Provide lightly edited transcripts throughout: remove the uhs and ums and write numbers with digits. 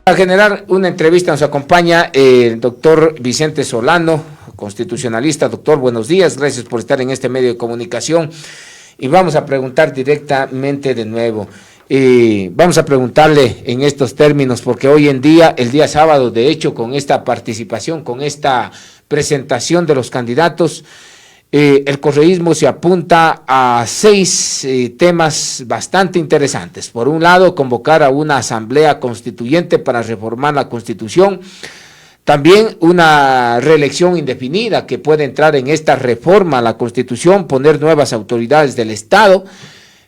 Para generar una entrevista nos acompaña el doctor Vicente Solano, constitucionalista. Doctor, buenos días, gracias por estar en este medio de comunicación. Y vamos a preguntar directamente de nuevo. Vamos a preguntarle en estos términos, porque hoy en día, el día sábado, de hecho, con esta participación, con esta presentación de los candidatos, el correísmo se apunta a 6 temas bastante interesantes. Por un lado, convocar a una asamblea constituyente para reformar la Constitución. También una reelección indefinida que puede entrar en esta reforma a la Constitución, poner nuevas autoridades del Estado.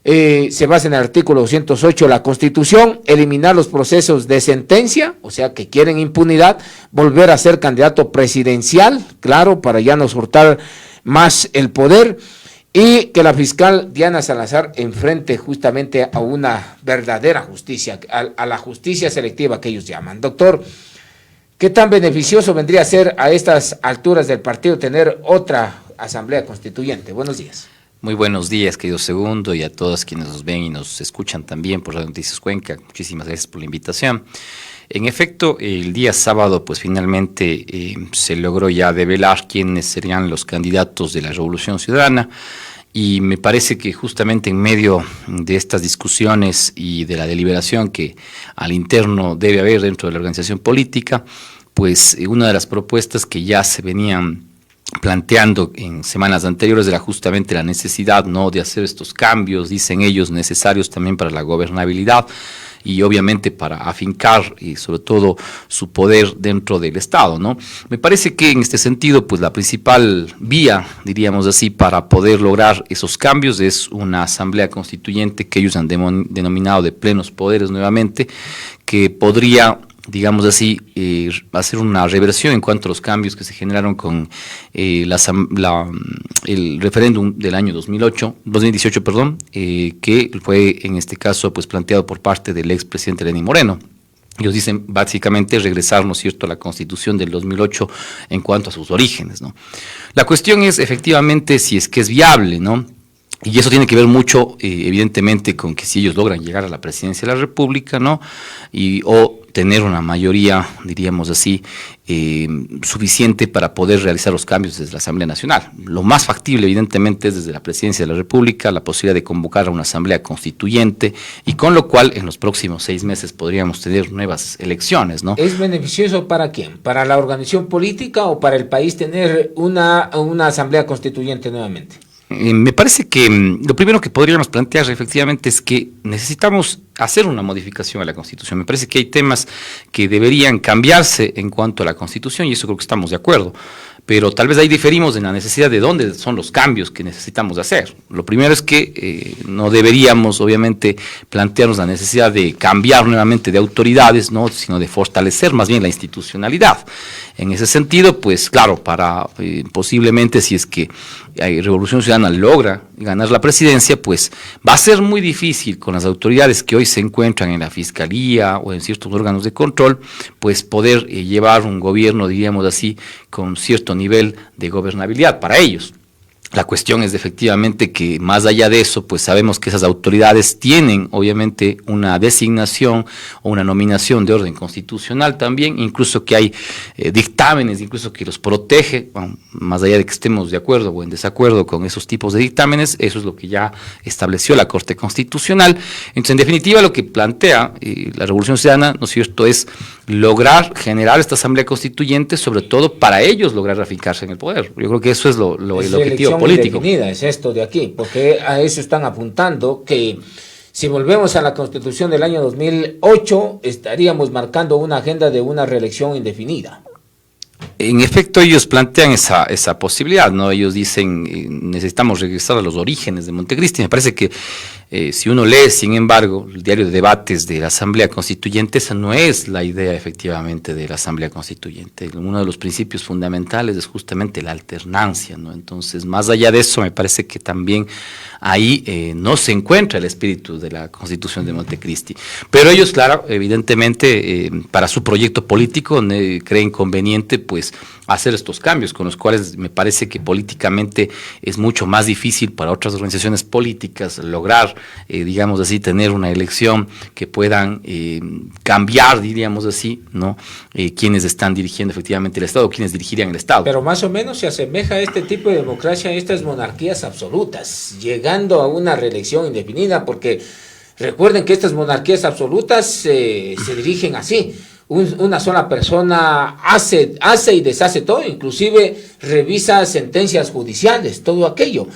Se basa en el artículo 208 de la Constitución, eliminar los procesos de sentencia, o sea que quieren impunidad, volver a ser candidato presidencial, claro, para ya no soltar más el poder, y que la fiscal Diana Salazar enfrente justamente a una verdadera justicia, a la justicia selectiva que ellos llaman. Doctor, ¿qué tan beneficioso vendría a ser a estas alturas del partido tener otra asamblea constituyente? Buenos días. Muy buenos días, querido Segundo, y a todos quienes nos ven y nos escuchan también por Radio Noticias Cuenca. Muchísimas gracias por la invitación. En efecto, el día sábado, pues finalmente se logró ya develar quiénes serían los candidatos de la Revolución Ciudadana, y me parece que justamente en medio de estas discusiones y de la deliberación que al interno debe haber dentro de la organización política, pues una de las propuestas que ya se venían planteando en semanas anteriores era justamente la necesidad, ¿no?, de hacer estos cambios, dicen ellos, necesarios también para la gobernabilidad y obviamente para afincar y sobre todo su poder dentro del Estado, ¿no? Me parece que en este sentido, pues la principal vía, diríamos así, para poder lograr esos cambios es una asamblea constituyente que ellos han denominado de plenos poderes nuevamente, que podría, digamos así, hacer una reversión en cuanto a los cambios que se generaron con el referéndum del año 2018, que fue en este caso pues planteado por parte del expresidente Lenín Moreno. Ellos dicen básicamente regresar, ¿no es cierto?, a la Constitución del 2008 en cuanto a sus orígenes, ¿no? La cuestión es efectivamente si es que es viable, ¿no? Y eso tiene que ver mucho, evidentemente, con que si ellos logran llegar a la presidencia de la República, ¿no?, o tener una mayoría, diríamos así, suficiente para poder realizar los cambios desde la Asamblea Nacional. Lo más factible, evidentemente, es desde la presidencia de la República, la posibilidad de convocar a una asamblea constituyente, y con lo cual en los próximos 6 meses podríamos tener nuevas elecciones, ¿no? ¿Es beneficioso para quién? ¿Para la organización política o para el país tener una asamblea constituyente nuevamente? Me parece que lo primero que podríamos plantear efectivamente es que necesitamos hacer una modificación a la Constitución. Me parece que hay temas que deberían cambiarse en cuanto a la Constitución, y eso creo que estamos de acuerdo, pero tal vez ahí diferimos en la necesidad de dónde son los cambios que necesitamos hacer. Lo primero es que no deberíamos, obviamente, plantearnos la necesidad de cambiar nuevamente de autoridades, ¿no?, sino de fortalecer más bien la institucionalidad. En ese sentido, pues claro, para posiblemente si es que Revolución Ciudadana logra ganar la presidencia, pues va a ser muy difícil con las autoridades que hoy se encuentran en la Fiscalía o en ciertos órganos de control, pues poder llevar un gobierno, diríamos así, con cierto nivel de gobernabilidad para ellos. La cuestión es efectivamente que más allá de eso, pues sabemos que esas autoridades tienen obviamente una designación o una nominación de orden constitucional también, incluso que hay dictámenes, incluso que los protege, bueno, más allá de que estemos de acuerdo o en desacuerdo con esos tipos de dictámenes, eso es lo que ya estableció la Corte Constitucional. Entonces, en definitiva, lo que plantea la Revolución Ciudadana, ¿no es cierto?, es lograr generar esta asamblea constituyente, sobre todo para ellos lograr afincarse en el poder. Yo creo que eso es el objetivo político. Indefinida es esto de aquí, porque a eso están apuntando, que si volvemos a la Constitución del año 2008, estaríamos marcando una agenda de una reelección indefinida. En efecto, ellos plantean esa posibilidad, ¿no? Ellos dicen, necesitamos regresar a los orígenes de Montecristi. Me parece que si uno lee, sin embargo, el diario de debates de la Asamblea Constituyente, esa no es la idea efectivamente de la Asamblea Constituyente. Uno de los principios fundamentales es justamente la alternancia, ¿no? Entonces, más allá de eso, me parece que también ahí no se encuentra el espíritu de la Constitución de Montecristi. Pero ellos, claro, evidentemente, para su proyecto político, creen conveniente, pues, hacer estos cambios, con los cuales me parece que políticamente es mucho más difícil para otras organizaciones políticas lograr digamos así, tener una elección que puedan cambiar, diríamos así, ¿no? Quienes están dirigiendo efectivamente el Estado, quienes dirigirían el Estado. Pero más o menos se asemeja a este tipo de democracia, a estas monarquías absolutas, llegando a una reelección indefinida, porque recuerden que estas monarquías absolutas se dirigen así. Una sola persona hace y deshace todo, inclusive revisa sentencias judiciales, todo aquello.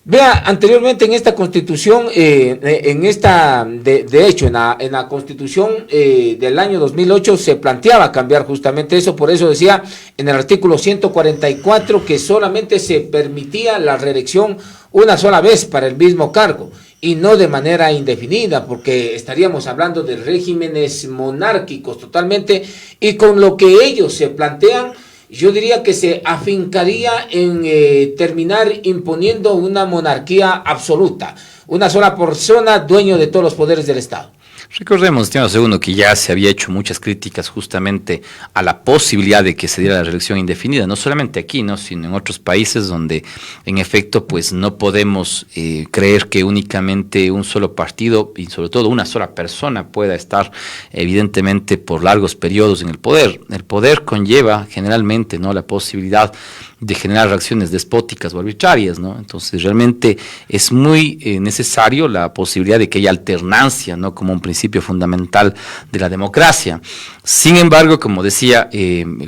Vea, anteriormente en esta constitución, de hecho, en la constitución del año 2008 se planteaba cambiar justamente eso, por eso decía en el artículo 144 que solamente se permitía la reelección una sola vez para el mismo cargo, y no de manera indefinida, porque estaríamos hablando de regímenes monárquicos totalmente, y con lo que ellos se plantean, yo diría que se afincaría en terminar imponiendo una monarquía absoluta, una sola persona dueño de todos los poderes del Estado. Recordemos, estimado segundo, que ya se había hecho muchas críticas justamente a la posibilidad de que se diera la reelección indefinida, no solamente aquí, ¿no?, sino en otros países donde en efecto pues no podemos creer que únicamente un solo partido y sobre todo una sola persona pueda estar evidentemente por largos periodos en el poder. El poder conlleva generalmente, ¿no?, la posibilidad de generar reacciones despóticas o arbitrarias, ¿no? Entonces realmente es muy necesario la posibilidad de que haya alternancia, ¿no?, como un principio fundamental de la democracia. Sin embargo, como decía,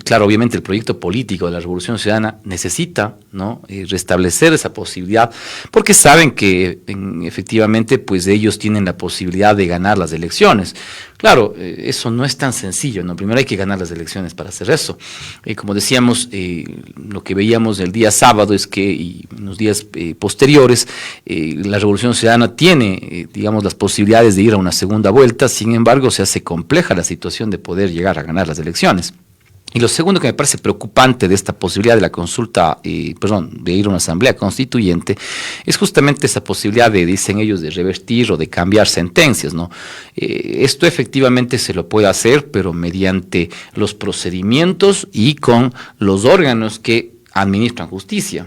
claro, obviamente el proyecto político de la Revolución Ciudadana necesita, ¿no?, restablecer esa posibilidad, porque saben que efectivamente pues ellos tienen la posibilidad de ganar las elecciones. Claro, eso no es tan sencillo, ¿no? Primero hay que ganar las elecciones para hacer eso. Como decíamos, lo que veíamos el día sábado es que, y en los días posteriores, la Revolución Ciudadana tiene, digamos, las posibilidades de ir a una segunda vuelta. Sin embargo, se hace compleja la situación de poder llegar a ganar las elecciones. Y lo segundo que me parece preocupante de esta posibilidad de la consulta, de ir a una asamblea constituyente, es justamente esa posibilidad de, dicen ellos, de revertir o de cambiar sentencias, ¿no? Esto efectivamente se lo puede hacer, pero mediante los procedimientos y con los órganos que administran justicia.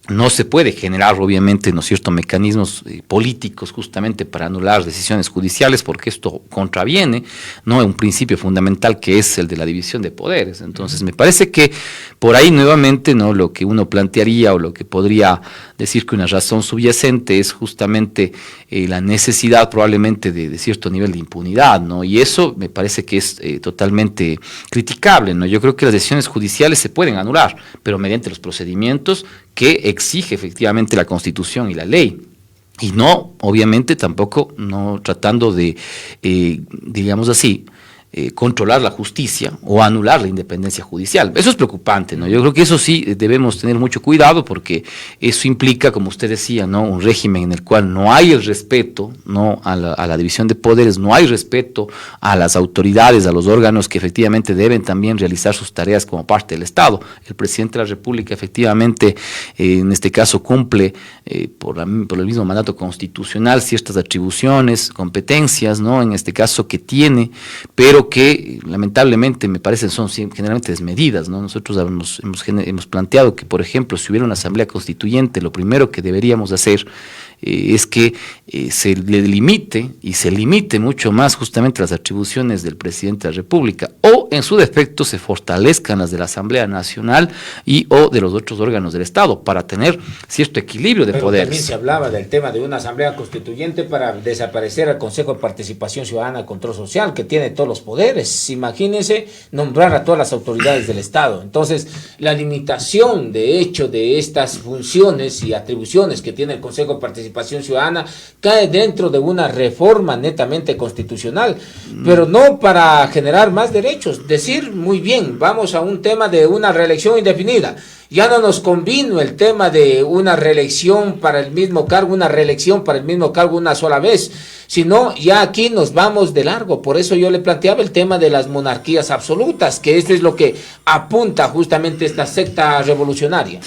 No se puede generar, obviamente, ¿no es cierto?, mecanismos políticos justamente para anular decisiones judiciales, porque esto contraviene, ¿no?, un principio fundamental que es el de la división de poderes. Entonces, me parece que por ahí nuevamente, ¿no?, lo que uno plantearía o lo que podría decir que una razón subyacente es justamente la necesidad probablemente de cierto nivel de impunidad, ¿no? Y eso me parece que es totalmente criticable, ¿no? Yo creo que las decisiones judiciales se pueden anular, pero mediante los procedimientos que exige efectivamente la Constitución y la ley. Y no, obviamente, tampoco no tratando de, digamos así, controlar la justicia o anular la independencia judicial. Eso es preocupante, ¿no? Yo creo que eso sí debemos tener mucho cuidado, porque eso implica, como usted decía, ¿no?, un régimen en el cual no hay el respeto, ¿no?, a la división de poderes, no hay respeto a las autoridades, a los órganos que efectivamente deben también realizar sus tareas como parte del Estado. El presidente de la República efectivamente en este caso cumple por el mismo mandato constitucional ciertas atribuciones, competencias, ¿no?, en este caso que tiene, pero que lamentablemente me parecen son generalmente desmedidas, ¿no? Nosotros hemos planteado que, por ejemplo, si hubiera una asamblea constituyente, lo primero que deberíamos hacer es que se le limite y se limite mucho más justamente las atribuciones del presidente de la República, o en su defecto se fortalezcan las de la Asamblea Nacional y o de los otros órganos del Estado para tener cierto equilibrio de poderes. También se hablaba del tema de una asamblea constituyente para desaparecer al Consejo de Participación Ciudadana y Control Social, que tiene todos los poderes. Imagínense nombrar a todas las autoridades del Estado. Entonces, la limitación de hecho de estas funciones y atribuciones que tiene el Consejo de Participación Ciudadana cae dentro de una reforma netamente constitucional, pero no para generar más derechos. Decir, muy bien, vamos a un tema de una reelección indefinida. Ya no nos convino el tema de una reelección para el mismo cargo, una reelección para el mismo cargo una sola vez, sino ya aquí nos vamos de largo. Por eso yo le planteaba el tema de las monarquías absolutas, que esto es lo que apunta justamente esta secta revolucionaria.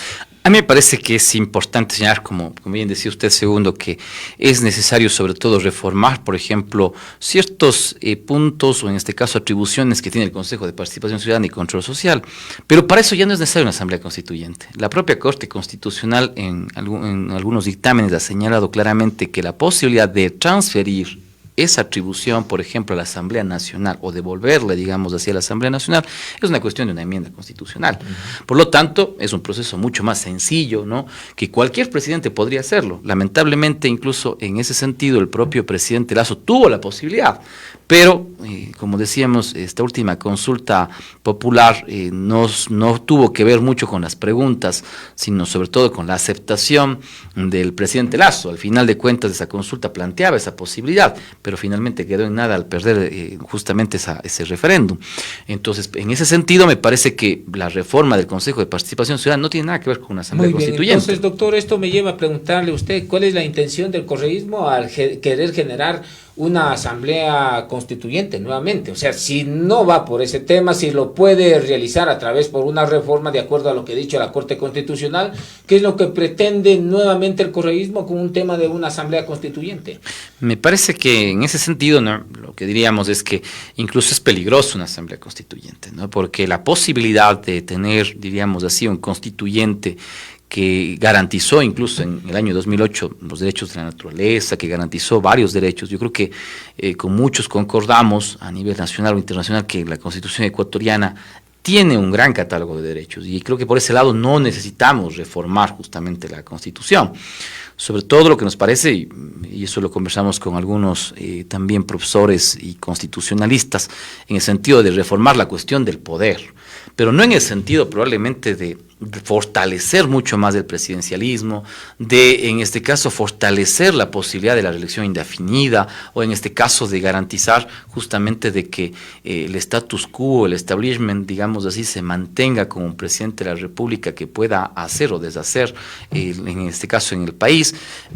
A mí me parece que es importante señalar, como bien decía usted, segundo, que es necesario sobre todo reformar, por ejemplo, ciertos puntos o en este caso atribuciones que tiene el Consejo de Participación Ciudadana y Control Social, pero para eso ya no es necesaria una asamblea constituyente. La propia Corte Constitucional en algunos dictámenes ha señalado claramente que la posibilidad de transferir esa atribución, por ejemplo, a la Asamblea Nacional o devolverle, digamos, hacia la Asamblea Nacional, es una cuestión de una enmienda constitucional. Por lo tanto, es un proceso mucho más sencillo, ¿no?, que cualquier presidente podría hacerlo. Lamentablemente, incluso en ese sentido, el propio presidente Lasso tuvo la posibilidad, pero, como decíamos, esta última consulta popular no tuvo que ver mucho con las preguntas, sino sobre todo con la aceptación del presidente Lasso. Al final de cuentas, esa consulta planteaba esa posibilidad, pero finalmente quedó en nada al perder justamente ese referéndum. Entonces, en ese sentido, me parece que la reforma del Consejo de Participación Ciudadana no tiene nada que ver con una asamblea constituyente. Entonces, doctor, esto me lleva a preguntarle a usted, ¿cuál es la intención del correísmo al querer generar una asamblea constituyente nuevamente? O sea, si no va por ese tema, si lo puede realizar a través por una reforma de acuerdo a lo que ha dicho la Corte Constitucional, ¿qué es lo que pretende nuevamente el correísmo con un tema de una asamblea constituyente? Me parece que en ese sentido, ¿no?, lo que diríamos es que incluso es peligroso una asamblea constituyente, ¿no?, porque la posibilidad de tener, diríamos así, un constituyente que garantizó incluso en el año 2008 los derechos de la naturaleza, que garantizó varios derechos. Yo creo que con muchos concordamos a nivel nacional o internacional que la Constitución ecuatoriana tiene un gran catálogo de derechos y creo que por ese lado no necesitamos reformar justamente la Constitución. Sobre todo lo que nos parece, y eso lo conversamos con algunos también profesores y constitucionalistas, en el sentido de reformar la cuestión del poder, pero no en el sentido probablemente de fortalecer mucho más el presidencialismo, de en este caso fortalecer la posibilidad de la reelección indefinida, o en este caso de garantizar justamente de que el status quo, el establishment, digamos así, se mantenga como un presidente de la República que pueda hacer o deshacer, en este caso en el país,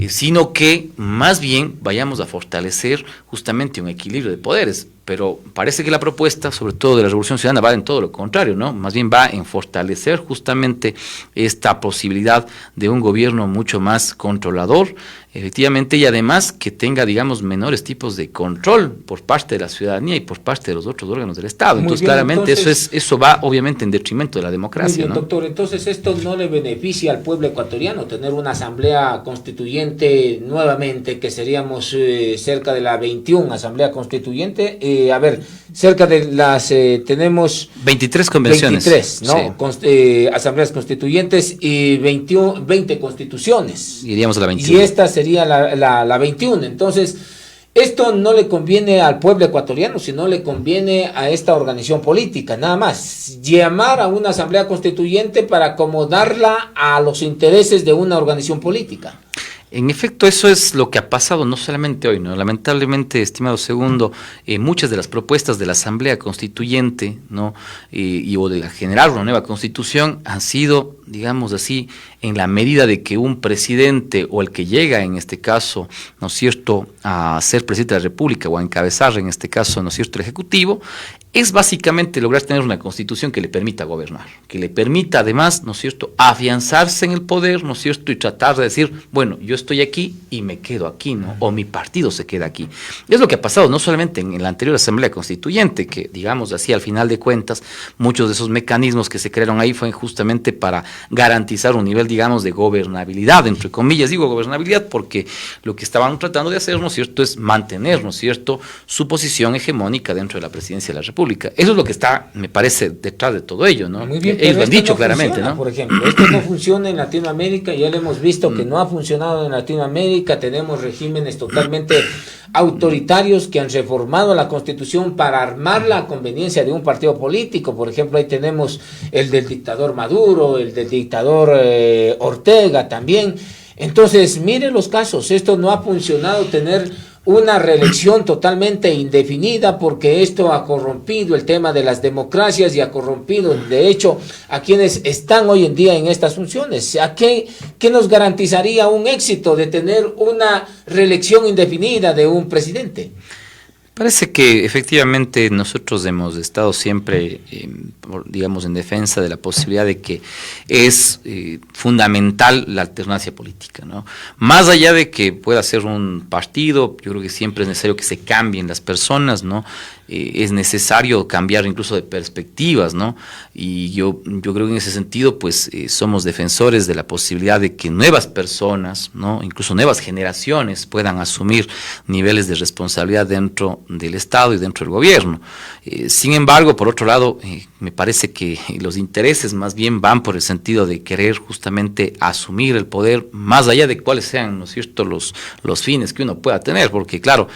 sino que más bien vayamos a fortalecer justamente un equilibrio de poderes. Pero parece que la propuesta, sobre todo de la Revolución Ciudadana, va en todo lo contrario, ¿no? Más bien va en fortalecer justamente esta posibilidad de un gobierno mucho más controlador, efectivamente, y además que tenga, digamos, menores tipos de control por parte de la ciudadanía y por parte de los otros órganos del Estado. Entonces, claramente, eso va obviamente en detrimento de la democracia. Muy bien, ¿no? doctor, entonces esto no le beneficia al pueblo ecuatoriano, tener una asamblea constituyente nuevamente, que seríamos cerca de la 21 asamblea constituyente. A ver, cerca de las, tenemos 23 convenciones. 23, ¿no? Sí. Asambleas constituyentes y 20 constituciones. Iríamos a la 21. Y esta sería la 21. Entonces, esto no le conviene al pueblo ecuatoriano, sino le conviene a esta organización política, nada más. Llamar a una asamblea constituyente para acomodarla a los intereses de una organización política. En efecto, eso es lo que ha pasado no solamente hoy, ¿no? Lamentablemente, estimado segundo, muchas de las propuestas de la Asamblea Constituyente, ¿no?, o de generar una nueva Constitución han sido, digamos así, en la medida de que un presidente o el que llega en este caso, ¿no es cierto?, a ser presidente de la República o a encabezar en este caso, ¿no es cierto?, el Ejecutivo, es básicamente lograr tener una Constitución que le permita gobernar, que le permita además, ¿no es cierto?, afianzarse en el poder, ¿no es cierto?, y tratar de decir, bueno, yo estoy aquí y me quedo aquí, ¿no?, o mi partido se queda aquí. Es lo que ha pasado no solamente en la anterior Asamblea Constituyente, que digamos así, al final de cuentas, muchos de esos mecanismos que se crearon ahí fueron justamente para garantizar un nivel, digamos, de gobernabilidad, entre comillas, digo gobernabilidad porque lo que estaban tratando de hacer, ¿no es cierto?, es mantener, ¿no es cierto?, su posición hegemónica dentro de la presidencia de la República. Eso es lo que está, me parece, detrás de todo ello, ¿no? Muy bien, ellos lo han dicho no claramente, funciona, ¿no? Por ejemplo, esto no funciona en Latinoamérica, ya lo hemos visto que no ha funcionado en Latinoamérica, tenemos regímenes totalmente autoritarios que han reformado la Constitución para armar la conveniencia de un partido político. Por ejemplo, ahí tenemos el del dictador Maduro, el del dictador Ortega también. Entonces, miren los casos, esto no ha funcionado, tener una reelección totalmente indefinida, porque esto ha corrompido el tema de las democracias y ha corrompido, de hecho, a quienes están hoy en día en estas funciones. ¿A qué nos garantizaría un éxito de tener una reelección indefinida de un presidente? Parece que efectivamente nosotros hemos estado siempre, digamos, en defensa de la posibilidad de que es fundamental la alternancia política, ¿no? Más allá de que pueda ser un partido, yo creo que siempre es necesario que se cambien las personas, ¿no? Es necesario cambiar incluso de perspectivas, ¿no? Y yo creo que en ese sentido, pues, somos defensores de la posibilidad de que nuevas personas, ¿no? Incluso nuevas generaciones puedan asumir niveles de responsabilidad dentro del Estado y dentro del gobierno. Sin embargo, por otro lado, me parece que los intereses más bien van por el sentido de querer justamente asumir el poder, más allá de cuáles sean, ¿no es cierto?, los fines que uno pueda tener, porque claro,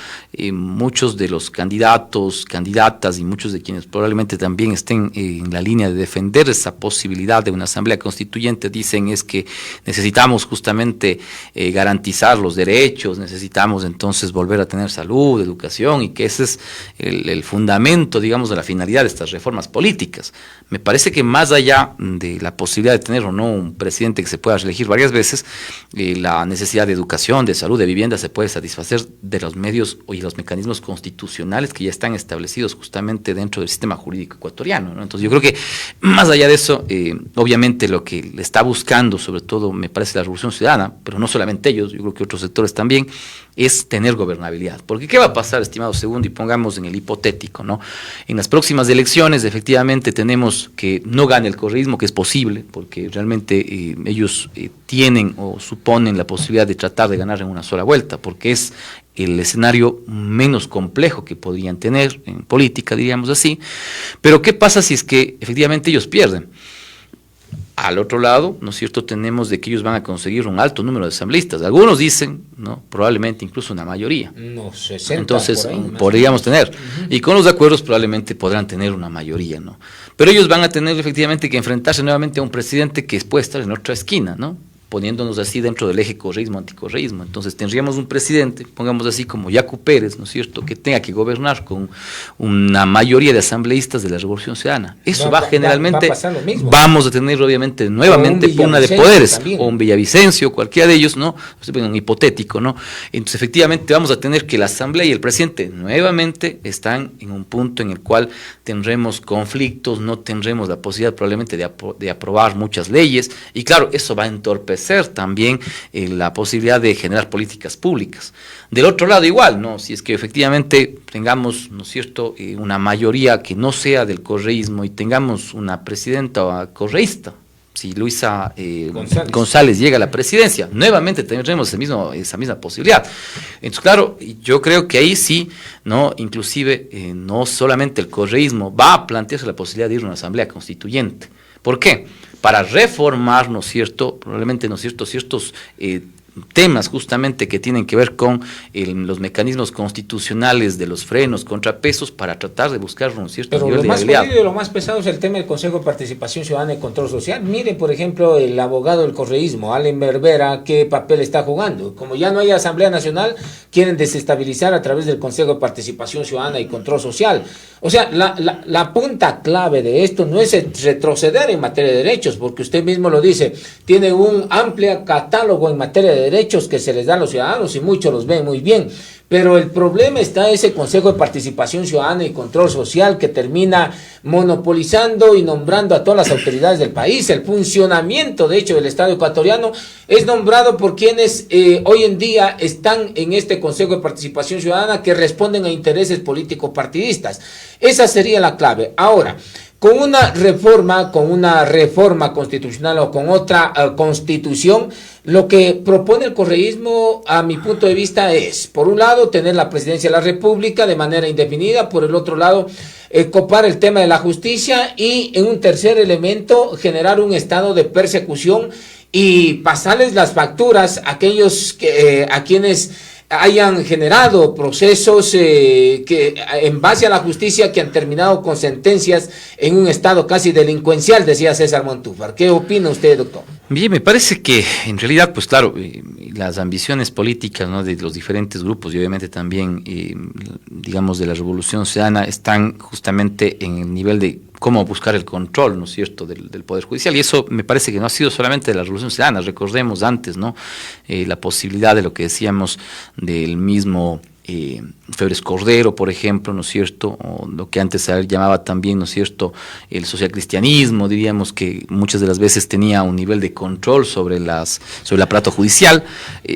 muchos de los candidatos, candidatas y muchos de quienes probablemente también estén en la línea de defender esa posibilidad de una asamblea constituyente dicen es que necesitamos justamente garantizar los derechos, necesitamos entonces volver a tener salud, educación, y que ese es el fundamento, digamos, de la finalidad de estas reformas políticas. Me parece que más allá de la posibilidad de tener o no un presidente que se pueda elegir varias veces, la necesidad de educación, de salud, de vivienda se puede satisfacer de los medios y los mecanismos constitucionales que ya están establecidos justamente dentro del sistema jurídico ecuatoriano, ¿no? Entonces yo creo que más allá de eso, obviamente lo que le está buscando, sobre todo me parece la Revolución Ciudadana, pero no solamente ellos, yo creo que otros sectores también, es tener gobernabilidad. Porque ¿qué va a pasar, estimado segundo? Y pongamos en el hipotético, ¿no? En las próximas elecciones, efectivamente, tenemos que no gane el correísmo, que es posible, porque realmente ellos tienen o suponen la posibilidad de tratar de ganar en una sola vuelta, porque es el escenario menos complejo que podrían tener en política, diríamos así. Pero ¿qué pasa si es que efectivamente ellos pierden? Al otro lado, ¿no es cierto?, tenemos de que ellos van a conseguir un alto número de asambleístas. Algunos dicen, ¿no?, probablemente incluso una mayoría. No, 60. Entonces, por ahí, podríamos tener. Y con los acuerdos probablemente podrán tener una mayoría, ¿no? Pero ellos van a tener efectivamente que enfrentarse nuevamente a un presidente que puede estar en otra esquina, ¿no?, poniéndonos así dentro del eje correísmo-anticorreísmo. Entonces tendríamos un presidente, pongamos así como Yacu Pérez, ¿no es cierto?, que tenga que gobernar con una mayoría de asambleístas de la Revolución Ciudadana. Eso va generalmente, va a pasar lo mismo. Vamos a tener obviamente nuevamente pugna de poderes, también. O un Villavicencio, cualquiera de ellos, ¿no?, un hipotético, ¿no? Entonces efectivamente vamos a tener que la asamblea y el presidente nuevamente están en un punto en el cual tendremos conflictos, no tendremos la posibilidad probablemente de aprobar muchas leyes, y claro, eso va a entorpecer también la posibilidad de generar políticas públicas. Del otro lado igual, ¿no?, si es que efectivamente tengamos, ¿no es cierto?, una mayoría que no sea del correísmo y tengamos una presidenta correísta, si Luisa González llega a la presidencia, nuevamente tendremos esa misma posibilidad. Entonces, claro, yo creo que ahí sí, no, inclusive no solamente el correísmo va a plantearse la posibilidad de ir a una asamblea constituyente. ¿Por qué? Para reformar, ¿no es cierto?, probablemente, ¿no es cierto?, ciertos temas justamente que tienen que ver con los mecanismos constitucionales de los frenos, contrapesos, para tratar de buscar un cierto nivel de viabilidad. Pero lo más jodido y lo más pesado es el tema del Consejo de Participación Ciudadana y Control Social. Mire, por ejemplo, el abogado del correísmo, Allen Berbera, qué papel está jugando. Como ya no hay Asamblea Nacional, quieren desestabilizar a través del Consejo de Participación Ciudadana y Control Social. O sea, la punta clave de esto no es retroceder en materia de derechos, porque usted mismo lo dice, tiene un amplio catálogo en materia de derechos que se les da a los ciudadanos y muchos los ven muy bien, pero el problema está en ese Consejo de Participación Ciudadana y Control Social que termina monopolizando y nombrando a todas las autoridades del país. El funcionamiento, de hecho, del Estado ecuatoriano es nombrado por quienes hoy en día están en este Consejo de Participación Ciudadana, que responden a intereses políticos partidistas. Esa sería la clave. Ahora, con una reforma constitucional o con otra constitución, lo que propone el correísmo, a mi punto de vista, es, por un lado, tener la presidencia de la República de manera indefinida, por el otro lado, copar el tema de la justicia y, en un tercer elemento, generar un estado de persecución y pasarles las facturas a aquellos a quienes hayan generado procesos que en base a la justicia, que han terminado con sentencias en un estado casi delincuencial, decía César Montúfar. ¿Qué opina usted, doctor? Bien, me parece que en realidad, pues claro, las ambiciones políticas, ¿no?, de los diferentes grupos y obviamente también, digamos, de la Revolución Ciudadana están justamente en el nivel de cómo buscar el control, ¿no es cierto?, del Poder Judicial, y eso me parece que no ha sido solamente de la Revolución Ciudadana. Recordemos antes, ¿no?, la posibilidad de lo que decíamos del mismo Febres Cordero, por ejemplo, ¿no es cierto? O lo que antes se llamaba también, ¿no es cierto?, el socialcristianismo, diríamos que muchas de las veces tenía un nivel de control sobre el aparato judicial.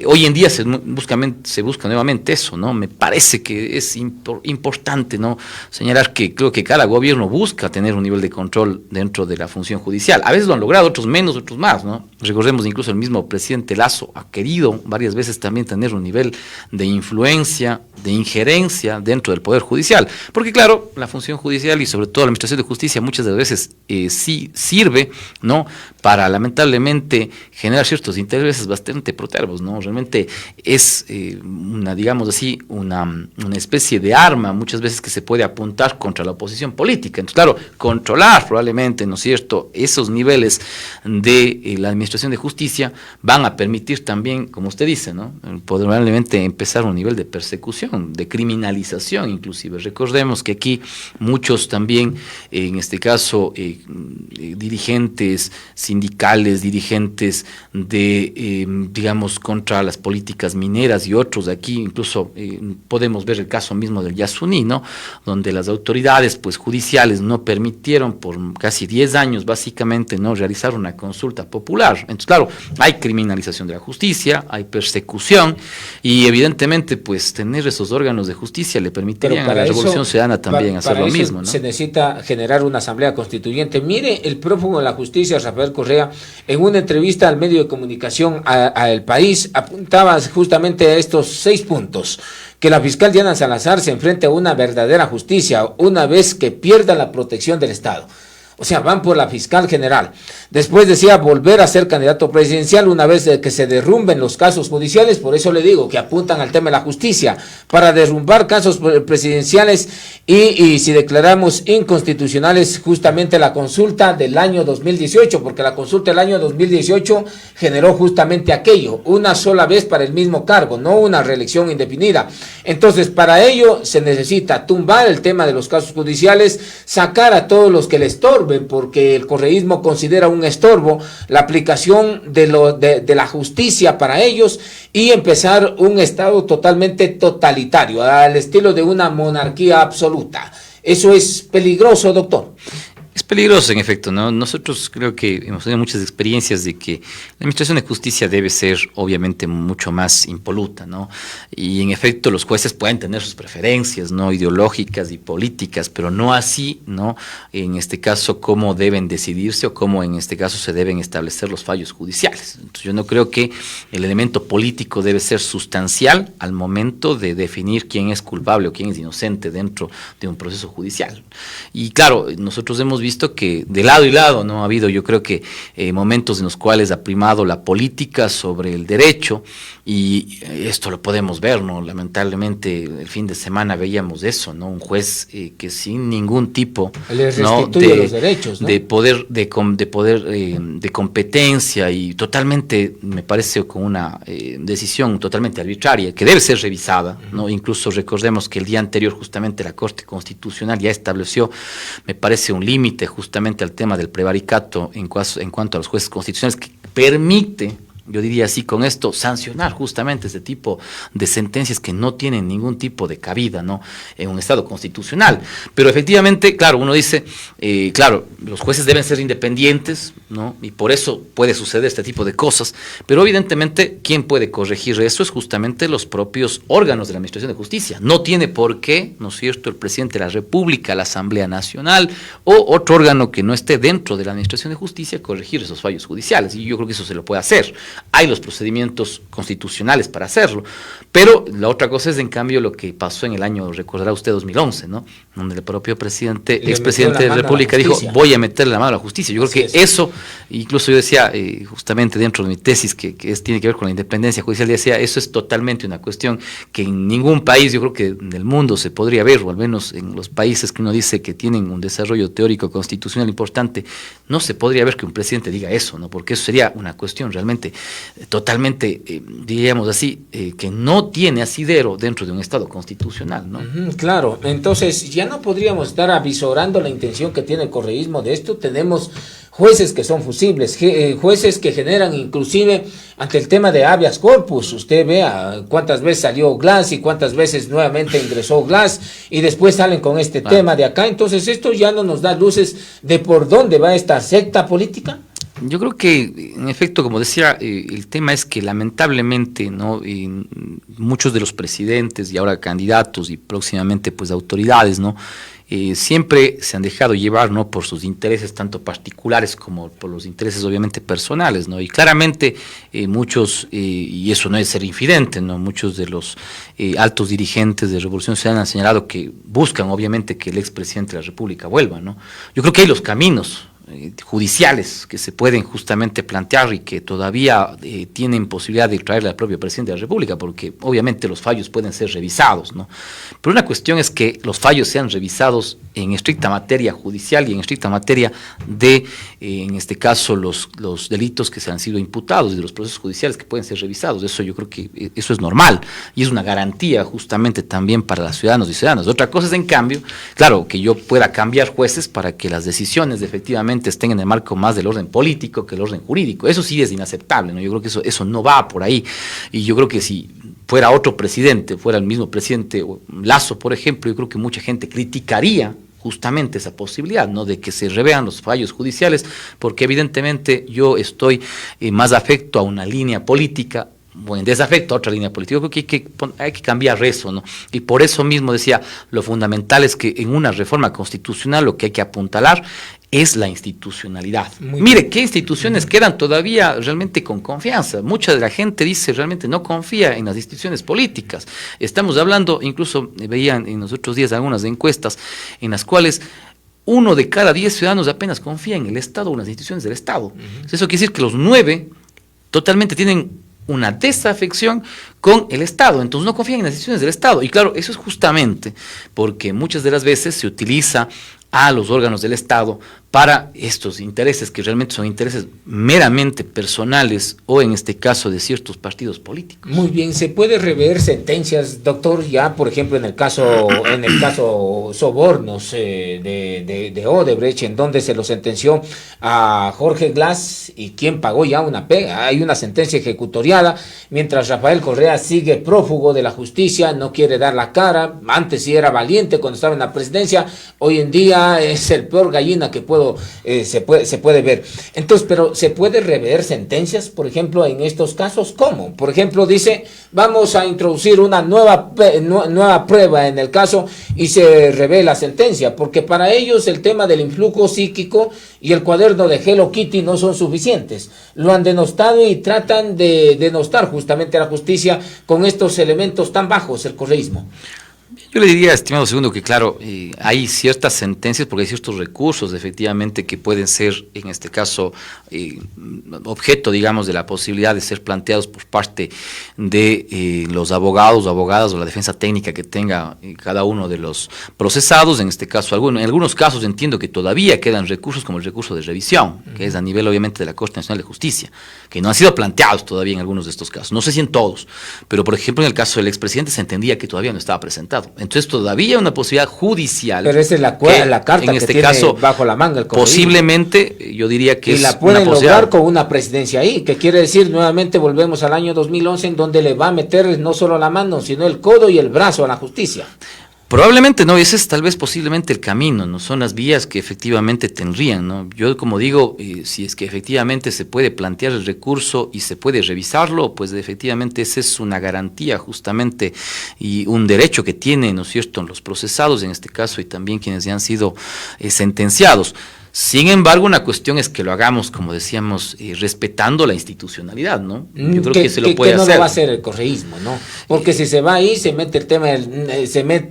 Hoy en día se busca nuevamente eso, ¿no? Me parece que es importante, ¿no?, señalar que creo que cada gobierno busca tener un nivel de control dentro de la función judicial. A veces lo han logrado, otros menos, otros más, ¿no? Recordemos, incluso el mismo presidente Lasso ha querido varias veces también tener un nivel de influencia, de injerencia dentro del Poder Judicial, porque claro, la función judicial y sobre todo la Administración de Justicia muchas de las veces sí sirve, ¿no?, para lamentablemente generar ciertos intereses bastante protervos, ¿no? Realmente es digamos así, una especie de arma muchas veces que se puede apuntar contra la oposición política. Entonces, claro, controlar probablemente, ¿no es cierto?, esos niveles de la Administración de Justicia van a permitir también, como usted dice, ¿no?, probablemente empezar un nivel de persecución, de criminalización inclusive. Recordemos que aquí muchos también, en este caso, dirigentes sindicales, dirigentes digamos, contra las políticas mineras y otros, aquí incluso podemos ver el caso mismo del Yasuní, ¿no?, donde las autoridades pues judiciales no permitieron por casi 10 años básicamente, ¿no?, realizar una consulta popular. Entonces, claro, hay criminalización de la justicia, hay persecución y evidentemente pues tener esos órganos de justicia le permitirían a la Revolución Ciudadana también hacer lo mismo, ¿no? Se necesita generar una asamblea constituyente. Mire, el prófugo de la justicia, Rafael Correa, en una entrevista al medio de comunicación a El País, apuntaba justamente a estos 6 puntos. Que la fiscal Diana Salazar se enfrente a una verdadera justicia una vez que pierda la protección del Estado. O sea, van por la fiscal general. Después decía volver a ser candidato presidencial una vez que se derrumben los casos judiciales. Por eso le digo que apuntan al tema de la justicia para derrumbar casos presidenciales y si declaramos inconstitucionales justamente la consulta del año 2018, porque la consulta del año 2018 generó justamente aquello, una sola vez para el mismo cargo, no una reelección indefinida. Entonces, para ello se necesita tumbar el tema de los casos judiciales, sacar a todos los que le estorben, porque el correísmo considera un estorbo la aplicación de la justicia para ellos y empezar un Estado totalmente totalitario, al estilo de una monarquía absoluta. Eso es peligroso, doctor. Es peligroso, en efecto, ¿no? Nosotros creo que hemos tenido muchas experiencias de que la Administración de Justicia debe ser, obviamente, mucho más impoluta, ¿no? Y, en efecto, los jueces pueden tener sus preferencias, ¿no?, ideológicas y políticas, pero no así, ¿no?, en este caso, cómo deben decidirse o cómo, en este caso, se deben establecer los fallos judiciales. Entonces, yo no creo que el elemento político debe ser sustancial al momento de definir quién es culpable o quién es inocente dentro de un proceso judicial. Y, claro, nosotros hemos visto que de lado y lado, ¿no?, ha habido, yo creo que momentos en los cuales ha primado la política sobre el derecho y esto lo podemos ver, ¿no? Lamentablemente el fin de semana veíamos eso, ¿no? Un juez que sin ningún tipo, ¿no?, los derechos, ¿no?, de poder, de competencia y totalmente, me parece, con una decisión totalmente arbitraria que debe ser revisada, ¿no? Incluso recordemos que el día anterior justamente la Corte Constitucional ya estableció, me parece, un límite justamente al tema del prevaricato en cuanto a los jueces constitucionales, que permite, yo diría así con esto, sancionar justamente ese tipo de sentencias que no tienen ningún tipo de cabida, ¿no?, en un Estado constitucional. Pero efectivamente, claro, uno dice, claro, los jueces deben ser independientes, ¿no?, y por eso puede suceder este tipo de cosas, pero evidentemente, ¿quién puede corregir eso? Es justamente los propios órganos de la Administración de Justicia. No tiene por qué, ¿no es cierto?, el presidente de la República, la Asamblea Nacional o otro órgano que no esté dentro de la Administración de Justicia corregir esos fallos judiciales, y yo creo que eso se lo puede hacer. Hay los procedimientos constitucionales para hacerlo, pero la otra cosa es, en cambio, lo que pasó en el año, recordará usted, 2011, ¿no?, donde el propio expresidente de la República dijo, voy a meterle la mano a la justicia. Yo creo que eso, incluso yo decía, justamente dentro de mi tesis, que tiene que ver con la independencia judicial, decía, eso es totalmente una cuestión que en ningún país, yo creo que en el mundo se podría ver, o al menos en los países que uno dice que tienen un desarrollo teórico constitucional importante, no se podría ver que un presidente diga eso, ¿no?, porque eso sería una cuestión realmente totalmente, diríamos así, que no tiene asidero dentro de un Estado constitucional, ¿no? Claro, entonces ya no podríamos estar avisorando la intención que tiene el correísmo de esto. Tenemos jueces que son fusibles, jueces que generan inclusive ante el tema de habeas corpus. Usted vea cuántas veces salió Glass y cuántas veces nuevamente ingresó Glass y después salen con este tema de acá. Entonces esto ya no nos da luces de por dónde va esta secta política. Yo creo que, en efecto, como decía, el tema es que lamentablemente, ¿no? Muchos de los presidentes y ahora candidatos y próximamente pues autoridades, ¿no? Siempre se han dejado llevar, ¿no? Por sus intereses tanto particulares como por los intereses obviamente personales, ¿no? Y claramente muchos, y eso no es ser infidente, ¿no? Muchos de los altos dirigentes de Revolución Ciudadana han señalado que buscan obviamente que el expresidente de la República vuelva, ¿no? Yo creo que hay los caminos judiciales que se pueden justamente plantear y que todavía tienen posibilidad de traerle al propio presidente de la República, porque obviamente los fallos pueden ser revisados, ¿no? Pero una cuestión es que los fallos sean revisados en estricta materia judicial y en estricta materia de, en este caso, los delitos que se han sido imputados y de los procesos judiciales que pueden ser revisados. Eso yo creo que eso es normal y es una garantía justamente también para los ciudadanos y ciudadanas. Otra cosa es, en cambio, claro, que yo pueda cambiar jueces para que las decisiones efectivamente estén en el marco más del orden político que el orden jurídico. Eso sí es inaceptable, ¿no? Yo creo que eso no va por ahí. Y yo creo que si fuera otro presidente, fuera el mismo presidente Lasso, por ejemplo, yo creo que mucha gente criticaría justamente esa posibilidad, ¿no? De que se revean los fallos judiciales, porque evidentemente yo estoy más afecto a una línea política, o en desafecto a otra línea política. Creo que hay que cambiar eso, ¿no? Y por eso mismo decía, lo fundamental es que en una reforma constitucional lo que hay que apuntalar es la institucionalidad. Mire, ¿qué instituciones quedan todavía realmente con confianza? Mucha de la gente dice realmente no confía en las instituciones políticas. Estamos hablando, incluso veían en los otros días algunas encuestas en las cuales 1 de cada 10 ciudadanos apenas confía en el Estado o en las instituciones del Estado. Eso quiere decir que los 9 totalmente tienen una desafección con el Estado, entonces no confían en las instituciones del Estado. Y claro, eso es justamente porque muchas de las veces se utiliza a los órganos del Estado para estos intereses que realmente son intereses meramente personales o en este caso de ciertos partidos políticos. Muy bien, ¿se puede rever sentencias, doctor? Ya, por ejemplo, en el caso sobornos de Odebrecht, en donde se lo sentenció a Jorge Glass y quien pagó ya una pena, hay una sentencia ejecutoriada, mientras Rafael Correa sigue prófugo de la justicia, no quiere dar la cara. Antes sí era valiente cuando estaba en la presidencia, hoy en día es el peor gallina que se puede ver. Entonces, pero ¿se puede rever sentencias, por ejemplo, en estos casos? ¿Cómo? Por ejemplo, dice, vamos a introducir una nueva prueba en el caso y se revé la sentencia, porque para ellos el tema del influjo psíquico y el cuaderno de Hello Kitty no son suficientes. Lo han denostado y tratan de denostar justamente a la justicia con estos elementos tan bajos, el correísmo. Yo le diría, estimado segundo, que claro, hay ciertas sentencias porque hay ciertos recursos efectivamente que pueden ser, en este caso, objeto, digamos, de la posibilidad de ser planteados por parte de los abogados o abogadas o la defensa técnica que tenga cada uno de los procesados. En este caso, en algunos casos entiendo que todavía quedan recursos como el recurso de revisión, que es a nivel obviamente de la Corte Nacional de Justicia, que no han sido planteados todavía en algunos de estos casos. No sé si en todos, pero por ejemplo en el caso del expresidente se entendía que todavía no estaba presentado. Entonces todavía una posibilidad judicial. Pero esa es la carta en que este tiene caso, bajo la manga el correísmo. Posiblemente, yo diría que y es la pueden una posibilidad lograr con una presidencia ahí, que quiere decir, nuevamente volvemos al año 2011, en donde le va a meter no solo la mano, sino el codo y el brazo a la justicia. Probablemente no, ese es tal vez posiblemente el camino, no son las vías que efectivamente tendrían, ¿no? Yo, como digo, si es que efectivamente se puede plantear el recurso y se puede revisarlo, pues efectivamente esa es una garantía justamente y un derecho que tienen, ¿no es cierto?, los procesados en este caso y también quienes ya han sido sentenciados. Sin embargo, una cuestión es que lo hagamos, como decíamos, respetando la institucionalidad, ¿no? Yo creo que se lo puede hacer. Que no lo va a hacer el correísmo, ¿no? Porque si se va ahí, se mete el tema,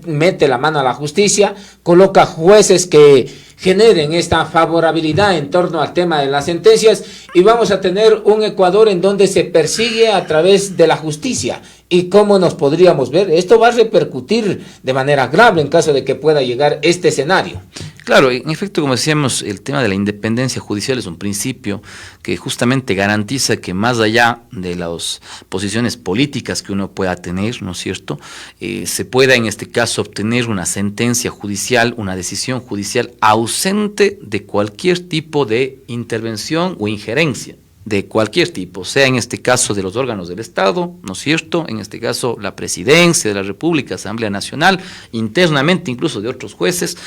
mete la mano a la justicia, coloca jueces que generen esta favorabilidad en torno al tema de las sentencias y vamos a tener un Ecuador en donde se persigue a través de la justicia. ¿Y cómo nos podríamos ver? Esto va a repercutir de manera grave en caso de que pueda llegar este escenario. Claro, en efecto, como decíamos, el tema de la independencia judicial es un principio que justamente garantiza que más allá de las posiciones políticas que uno pueda tener, ¿no es cierto?, se pueda en este caso obtener una sentencia judicial, una decisión judicial autónoma ausente de cualquier tipo de intervención o injerencia, de cualquier tipo, sea en este caso de los órganos del Estado, ¿no es cierto?, en este caso la Presidencia de la República, Asamblea Nacional, internamente incluso de otros jueces,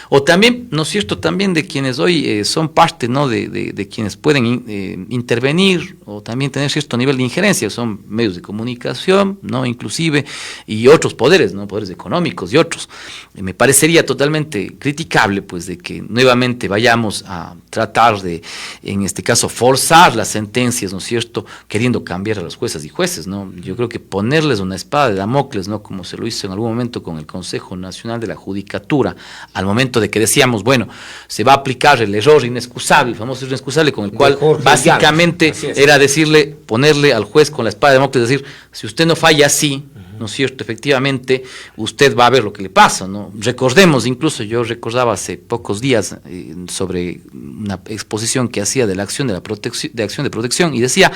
o también, ¿no es cierto?, también de quienes hoy son parte, ¿no?, de quienes pueden intervenir o también tener cierto nivel de injerencia, son medios de comunicación, ¿no?, inclusive, y otros poderes, ¿no?, poderes económicos y otros. Me parecería totalmente criticable, pues, de que nuevamente vayamos a tratar de, en este caso, forzar las sentencias, ¿no es cierto?, queriendo cambiar a los jueces y jueces, ¿no? Yo creo que ponerles una espada de Damocles, ¿no?, como se lo hizo en algún momento con el Consejo Nacional de la Judicatura, al momento de que decíamos, bueno, se va a aplicar el error inexcusable, el famoso error inexcusable, con el cual básicamente era decirle, ponerle al juez con la espada de Damocles, decir, si usted no falla así, ¿no es cierto?, efectivamente, usted va a ver lo que le pasa, ¿no? Recordemos, incluso yo recordaba hace pocos días sobre una exposición que hacía de la acción de protección y decía,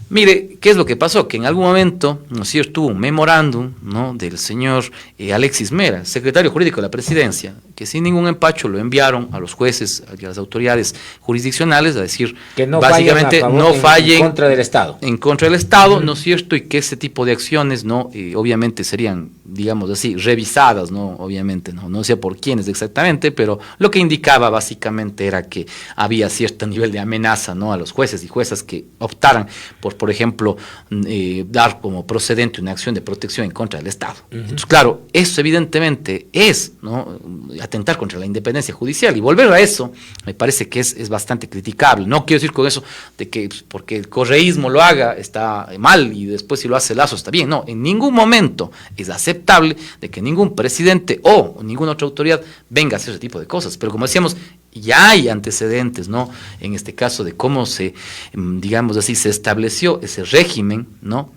mire, ¿qué es lo que pasó? Que en algún momento, ¿no es cierto?, hubo un memorándum, ¿no?, del señor Alexis Mera, secretario jurídico de la Presidencia, que sin ningún empacho lo enviaron a los jueces y a las autoridades jurisdiccionales a decir que no básicamente no fallen en contra del Estado. En contra del Estado, ¿no es cierto? Y que ese tipo de acciones, ¿no?, obviamente serían, digamos así, revisadas, ¿no? Obviamente, no sé por quiénes exactamente, pero lo que indicaba básicamente era que había cierto nivel de amenaza, ¿no?, a los jueces y juezas que optaran por ejemplo, dar como procedente una acción de protección en contra del Estado. Entonces, claro, eso evidentemente es, ¿no?, atentar contra la independencia judicial, y volver a eso me parece que es bastante criticable. No quiero decir con eso de que porque el correísmo lo haga está mal y después si lo hace Lazo está bien. No, en ningún momento es aceptable de que ningún presidente o ninguna otra autoridad venga a hacer ese tipo de cosas. Pero como decíamos, ya hay antecedentes, ¿no?, en este caso de cómo se, digamos así, se estableció ese régimen, ¿no?,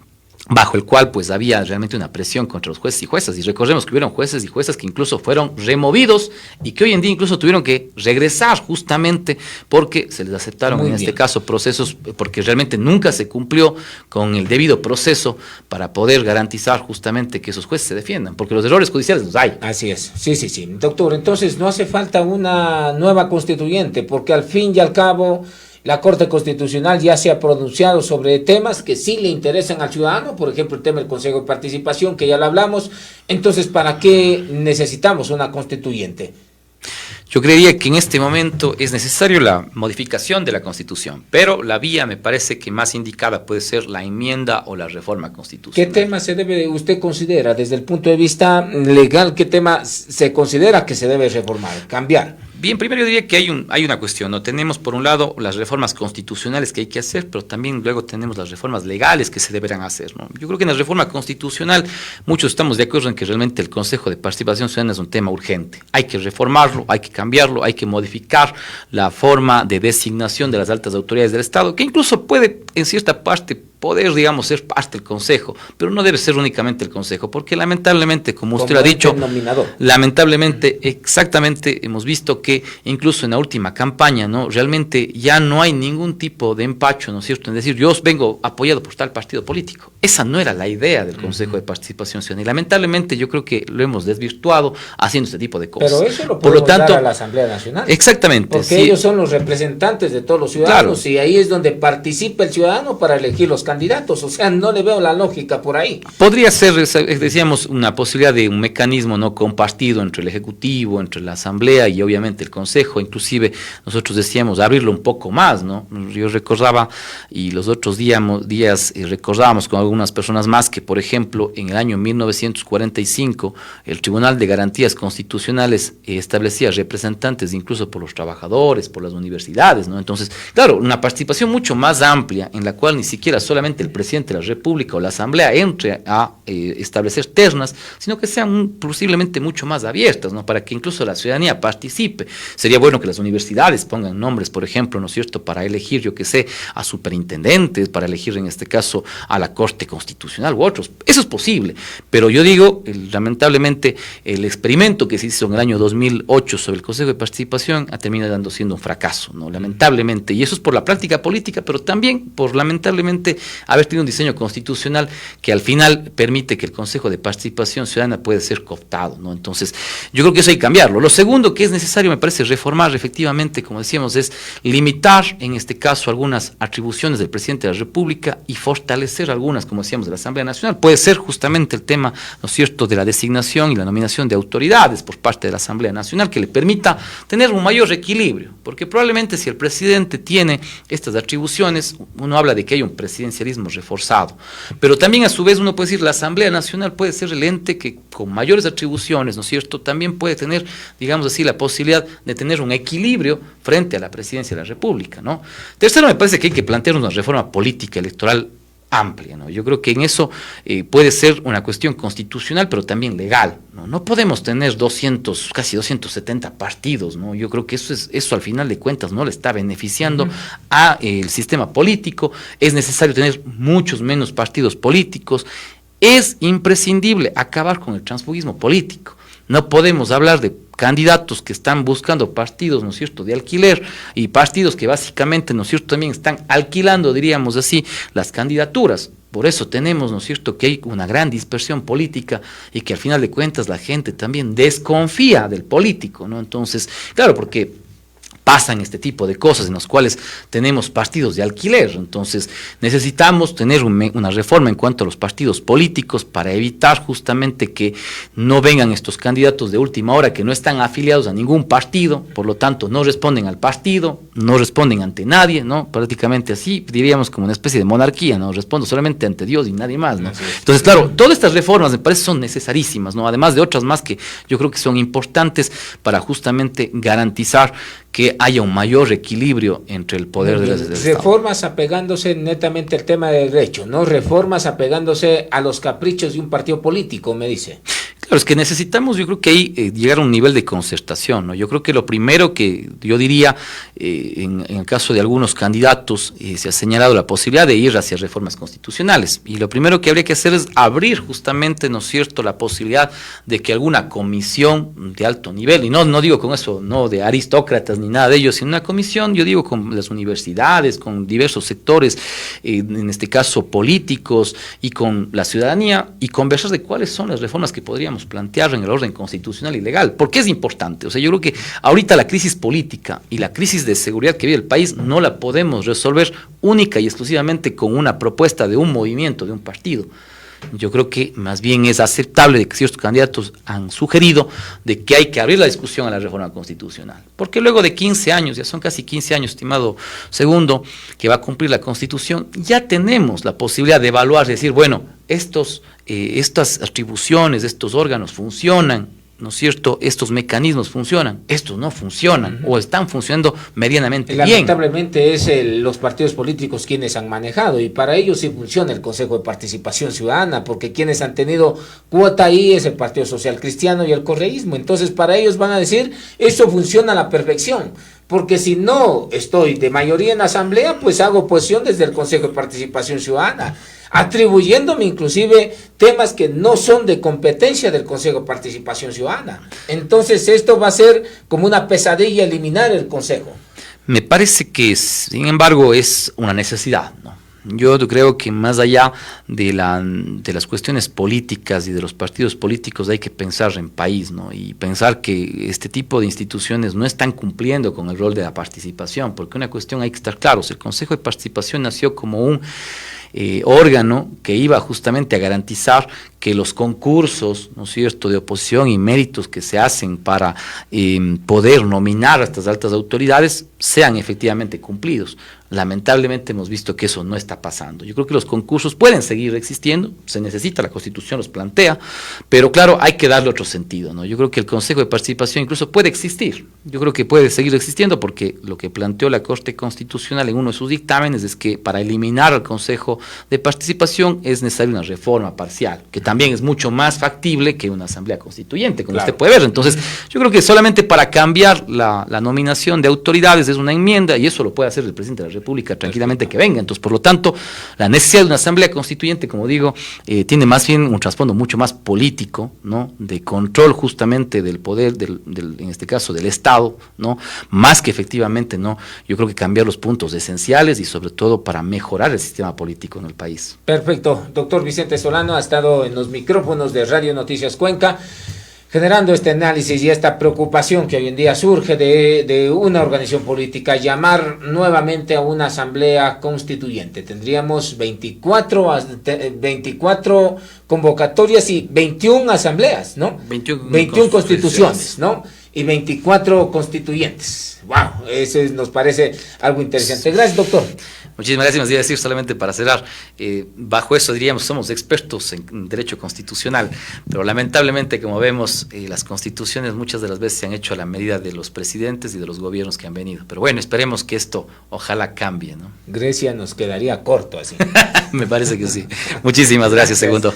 bajo el cual pues había realmente una presión contra los jueces y juezas, y recordemos que hubieron jueces y juezas que incluso fueron removidos y que hoy en día incluso tuvieron que regresar justamente porque se les aceptaron este caso procesos, porque realmente nunca se cumplió con el debido proceso para poder garantizar justamente que esos jueces se defiendan, porque los errores judiciales los hay. Así es, sí. Doctor, entonces no hace falta una nueva constituyente, porque al fin y al cabo la Corte Constitucional ya se ha pronunciado sobre temas que sí le interesan al ciudadano, por ejemplo el tema del Consejo de Participación, que ya lo hablamos. Entonces, ¿para qué necesitamos una constituyente? Yo creería que en este momento es necesario la modificación de la Constitución, pero la vía me parece que más indicada puede ser la enmienda o la reforma constitucional. ¿Qué tema usted considera desde el punto de vista legal, qué tema se considera que se debe reformar, cambiar? Bien, primero yo diría que hay una cuestión, ¿no? Tenemos por un lado las reformas constitucionales que hay que hacer, pero también luego tenemos las reformas legales que se deberán hacer, ¿no? Yo creo que en la reforma constitucional muchos estamos de acuerdo en que realmente el Consejo de Participación Ciudadana es un tema urgente. Hay que reformarlo, hay que cambiarlo, hay que modificar la forma de designación de las altas autoridades del Estado, que incluso puede en cierta parte poder, digamos, ser parte del Consejo, pero no debe ser únicamente el Consejo, porque lamentablemente, como usted lo ha dicho, lamentablemente, exactamente, hemos visto que incluso en la última campaña, ¿no?, realmente ya no hay ningún tipo de empacho, ¿no es cierto?, en decir, yo vengo apoyado por tal partido político. Esa no era la idea del Consejo de Participación Ciudadana, y lamentablemente yo creo que lo hemos desvirtuado haciendo este tipo de cosas. Pero eso lo podemos dar a la Asamblea Nacional. Exactamente. Porque sí, ellos son los representantes de todos los ciudadanos, claro, y ahí es donde participa el ciudadano para elegir los candidatos, o sea, no le veo la lógica por ahí. Podría ser, decíamos, una posibilidad de un mecanismo no compartido entre el Ejecutivo, entre la Asamblea y obviamente el Consejo, inclusive nosotros decíamos abrirlo un poco más, ¿no? Yo recordaba, y los otros días recordábamos con algunas personas más que, por ejemplo, en el año 1945, el Tribunal de Garantías Constitucionales establecía representantes incluso por los trabajadores, por las universidades, ¿no? Entonces, claro, una participación mucho más amplia en la cual ni siquiera solamente el presidente de la República o la Asamblea entre a establecer ternas, sino que sean posiblemente mucho más abiertas, ¿no?, para que incluso la ciudadanía participe. Sería bueno que las universidades pongan nombres, por ejemplo, ¿no es cierto?, para elegir, yo qué sé, a superintendentes, para elegir en este caso a la Corte Constitucional u otros. Eso es posible, pero yo digo, lamentablemente, el experimento que se hizo en el año 2008 sobre el Consejo de Participación ha terminado siendo un fracaso, ¿no?, lamentablemente, y eso es por la práctica política, pero también por, lamentablemente, haber tenido un diseño constitucional que al final permite permite que el Consejo de Participación Ciudadana puede ser cooptado, ¿no? Entonces, yo creo que eso hay que cambiarlo. Lo segundo que es necesario, me parece, reformar efectivamente, como decíamos, es limitar, en este caso, algunas atribuciones del presidente de la República y fortalecer algunas, como decíamos, de la Asamblea Nacional. Puede ser justamente el tema, ¿no es cierto?, de la designación y la nominación de autoridades por parte de la Asamblea Nacional, que le permita tener un mayor equilibrio, porque probablemente si el presidente tiene estas atribuciones, uno habla de que hay un presidencialismo reforzado, pero también a su vez uno puede decir, la Asamblea Nacional puede ser el ente que con mayores atribuciones, ¿no es cierto?, también puede tener, digamos así, la posibilidad de tener un equilibrio frente a la presidencia de la República, ¿no? Tercero, me parece que hay que plantear una reforma política electoral amplia, ¿no? Yo creo que en eso puede ser una cuestión constitucional, pero también legal, ¿no? No podemos tener casi 270 partidos, ¿no? Yo creo que eso al final de cuentas no le está beneficiando a el sistema político. Es necesario tener muchos menos partidos políticos. Es imprescindible acabar con el transfugismo político. No podemos hablar de candidatos que están buscando partidos, ¿no es cierto?, de alquiler, y partidos que básicamente, ¿no es cierto?, también están alquilando, diríamos así, las candidaturas. Por eso tenemos, ¿no es cierto?, que hay una gran dispersión política y que al final de cuentas la gente también desconfía del político, ¿no? Entonces, claro, porque pasan este tipo de cosas en las cuales tenemos partidos de alquiler. Entonces necesitamos tener una reforma en cuanto a los partidos políticos para evitar justamente que no vengan estos candidatos de última hora que no están afiliados a ningún partido, por lo tanto no responden al partido, no responden ante nadie, ¿no? Prácticamente así, diríamos como una especie de monarquía, ¿no? Respondo solamente ante Dios y nadie más, ¿no? Entonces, claro, todas estas reformas me parece son necesarísimas, ¿no? Además de otras más que yo creo que son importantes para justamente garantizar que haya un mayor equilibrio entre el poder del Estado. Reformas apegándose netamente al tema de derecho, ¿no? Reformas apegándose a los caprichos de un partido político, me dice. Claro, es que necesitamos, yo creo que ahí llegar a un nivel de concertación, ¿no? Yo creo que lo primero que yo diría, en el caso de algunos candidatos, se ha señalado la posibilidad de ir hacia reformas constitucionales, y lo primero que habría que hacer es abrir justamente, ¿no es cierto?, la posibilidad de que alguna comisión de alto nivel, y no digo con eso, no de aristócratas ni nada de ello, sino una comisión, yo digo, con las universidades, con diversos sectores, en este caso políticos, y con la ciudadanía, y conversar de cuáles son las reformas que podríamos plantear en el orden constitucional y legal. ¿Por qué es importante? O sea, yo creo que ahorita la crisis política y la crisis de seguridad que vive el país no la podemos resolver única y exclusivamente con una propuesta de un movimiento, de un partido. Yo creo que más bien es aceptable de que ciertos candidatos han sugerido de que hay que abrir la discusión a la reforma constitucional, porque luego de 15 años, ya son casi 15 años, estimado segundo, que va a cumplir la Constitución, ya tenemos la posibilidad de evaluar, decir, bueno, estas atribuciones, estos órganos funcionan, ¿no es cierto?, estos mecanismos funcionan, estos no funcionan, o están funcionando medianamente bien. Lamentablemente es los partidos políticos quienes han manejado, y para ellos sí funciona el Consejo de Participación Ciudadana, porque quienes han tenido cuota ahí es el Partido Social Cristiano y el correísmo. Entonces para ellos van a decir, esto funciona a la perfección, porque si no estoy de mayoría en la asamblea, pues hago oposición desde el Consejo de Participación Ciudadana, atribuyéndome inclusive temas que no son de competencia del Consejo de Participación Ciudadana. Entonces esto va a ser como una pesadilla eliminar el Consejo. Me parece que, sin embargo, es una necesidad, ¿no? Yo creo que más allá de las cuestiones políticas y de los partidos políticos hay que pensar en país, ¿no? Y pensar que este tipo de instituciones no están cumpliendo con el rol de la participación, porque una cuestión hay que estar claros, el Consejo de Participación nació como un órgano que iba justamente a garantizar que los concursos, ¿no es cierto?, de oposición y méritos que se hacen para poder nominar a estas altas autoridades sean efectivamente cumplidos. Lamentablemente hemos visto que eso no está pasando. Yo creo que los concursos pueden seguir existiendo, se necesita, la Constitución los plantea, pero claro, hay que darle otro sentido, ¿no? Yo creo que el Consejo de Participación incluso puede existir, yo creo que puede seguir existiendo, porque lo que planteó la Corte Constitucional en uno de sus dictámenes es que para eliminar al Consejo de Participación es necesaria una reforma parcial, que también es mucho más factible que una asamblea constituyente, como usted puede ver. Entonces, yo creo que solamente para cambiar la nominación de autoridades es una enmienda, y eso lo puede hacer el presidente de la República tranquilamente que venga. Entonces, por lo tanto, la necesidad de una asamblea constituyente, como digo, tiene más bien un trasfondo mucho más político, ¿no?, de control justamente del poder, en este caso del Estado, ¿no?, más que efectivamente, ¿no?, yo creo que cambiar los puntos esenciales y sobre todo para mejorar el sistema político en el país. Perfecto. Doctor Vicente Solano ha estado en los los micrófonos de Radio Noticias Cuenca, generando este análisis y esta preocupación que hoy en día surge de una organización política, llamar nuevamente a una asamblea constituyente. Tendríamos 24 convocatorias y 21 asambleas, ¿no? 21 constituciones, ¿no? Y 24 constituyentes. ¡Wow! Eso nos parece algo interesante. Gracias, doctor. Muchísimas gracias. Me iba a decir solamente para cerrar, bajo eso diríamos somos expertos en derecho constitucional, pero lamentablemente, como vemos, las constituciones muchas de las veces se han hecho a la medida de los presidentes y de los gobiernos que han venido. Pero bueno, esperemos que esto ojalá cambie, ¿no? Grecia nos quedaría corto así. Me parece que sí. Muchísimas gracias, Segundo.